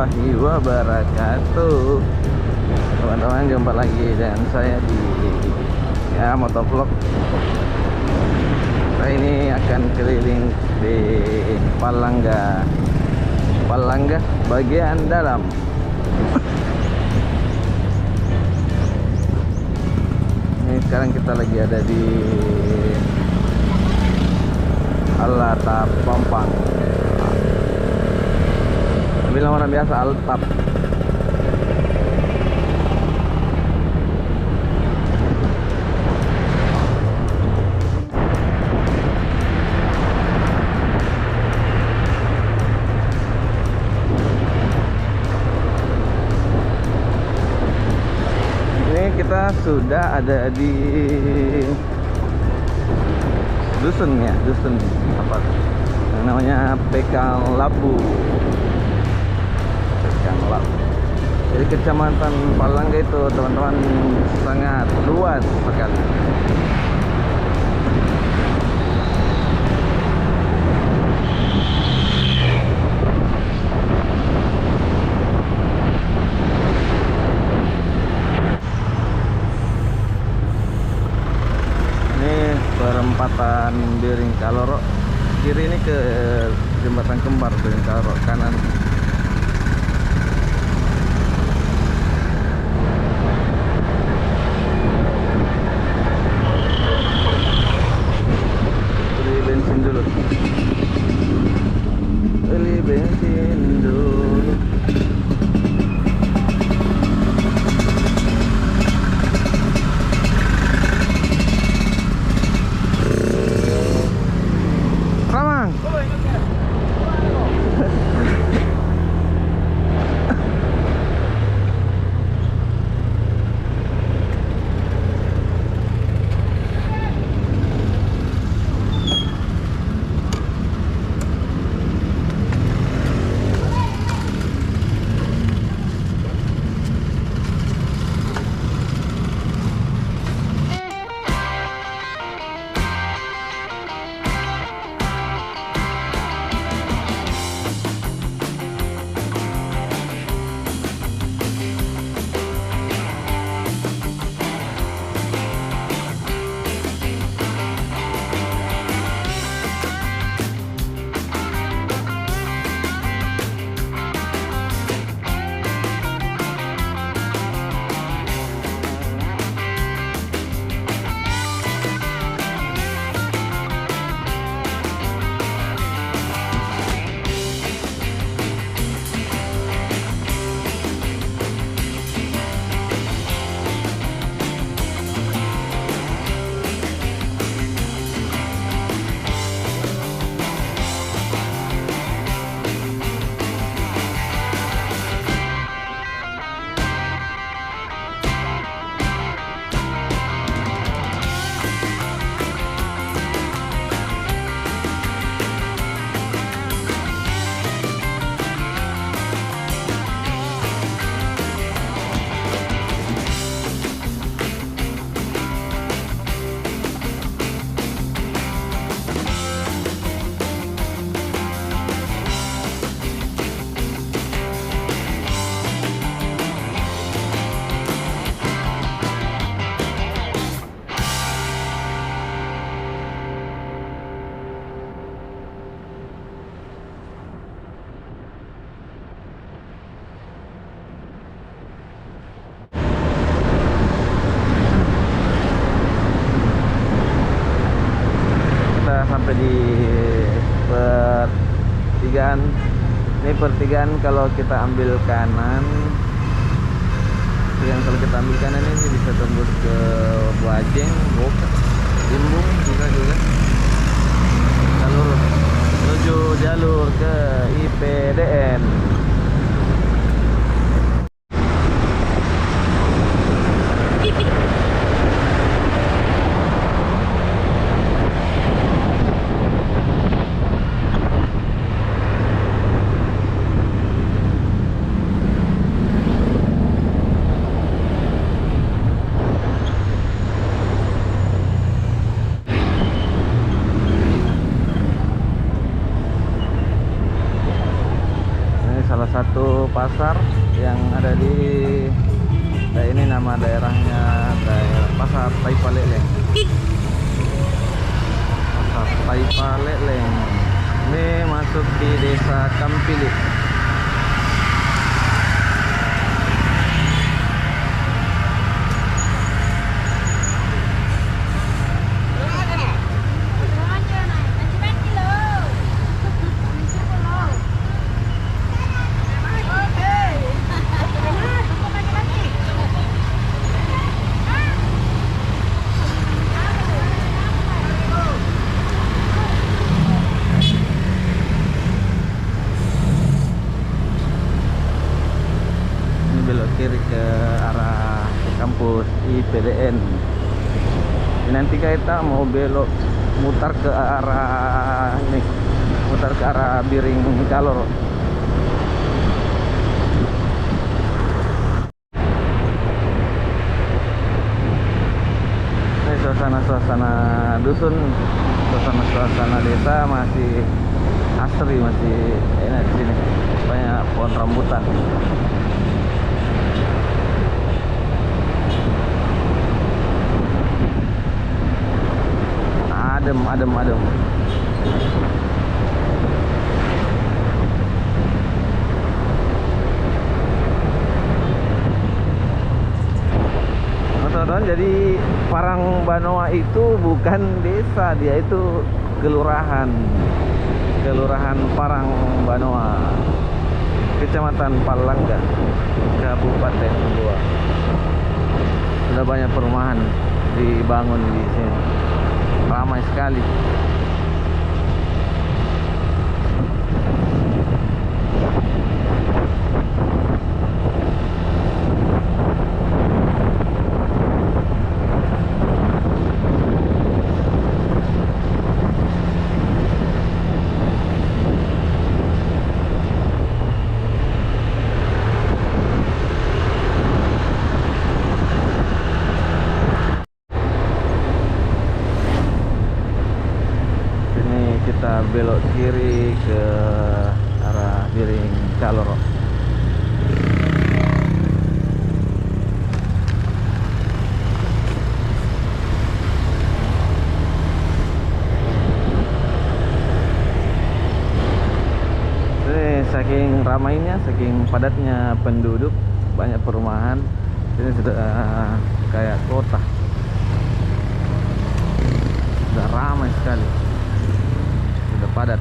warahmatullahi wabarakatuh. Teman-teman, jumpa lagi dengan saya di motovlog. Saya ini akan keliling di Palangga bagian dalam. Ini sekarang kita lagi ada di Altap Pampang. Bilang orang biasa Altap. Kita sudah ada di dusun apa yang namanya Pekang Labu. Jadi kecamatan Palangga itu teman-teman sangat luas sekali. Perempatan Biring Kaloro, kiri ini ke jembatan Kembar, Biring Kaloro, kanan beli bensin dulu. Sampai di pertigaan. Ini pertigaan kalau kita ambil kanan. Yang kalau kita ambil kanan ini bisa tembus ke Buajeng, Boka, Limbung juga. Jalur menuju jalur ke IPDN. pasar yang ada di ini nama daerahnya daerah Pasar Taipaleleng. Pasar Taipaleleng. Ini masuk di Desa Kampilit. Belok kiri ke arah kampus IPDN. Nanti kita mau belok mutar ke arah ini, mutar ke arah Biring Kaloro. Ini suasana dusun, suasana desa masih asri, masih enak di sini. Banyak pohon rambutan. Adem. Teman-teman, jadi Parangbanoa itu bukan desa, dia itu kelurahan Parangbanoa, Kecamatan Palangga, Kabupaten Goa. Sudah banyak perumahan dibangun di sini. Ramai sekali. Kita belok kiri ke arah Biring Kaloro. Saking ramainya, saking padatnya penduduk, banyak perumahan. Ini sudah kayak kota, sudah ramai sekali, sudah padat.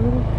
kiri.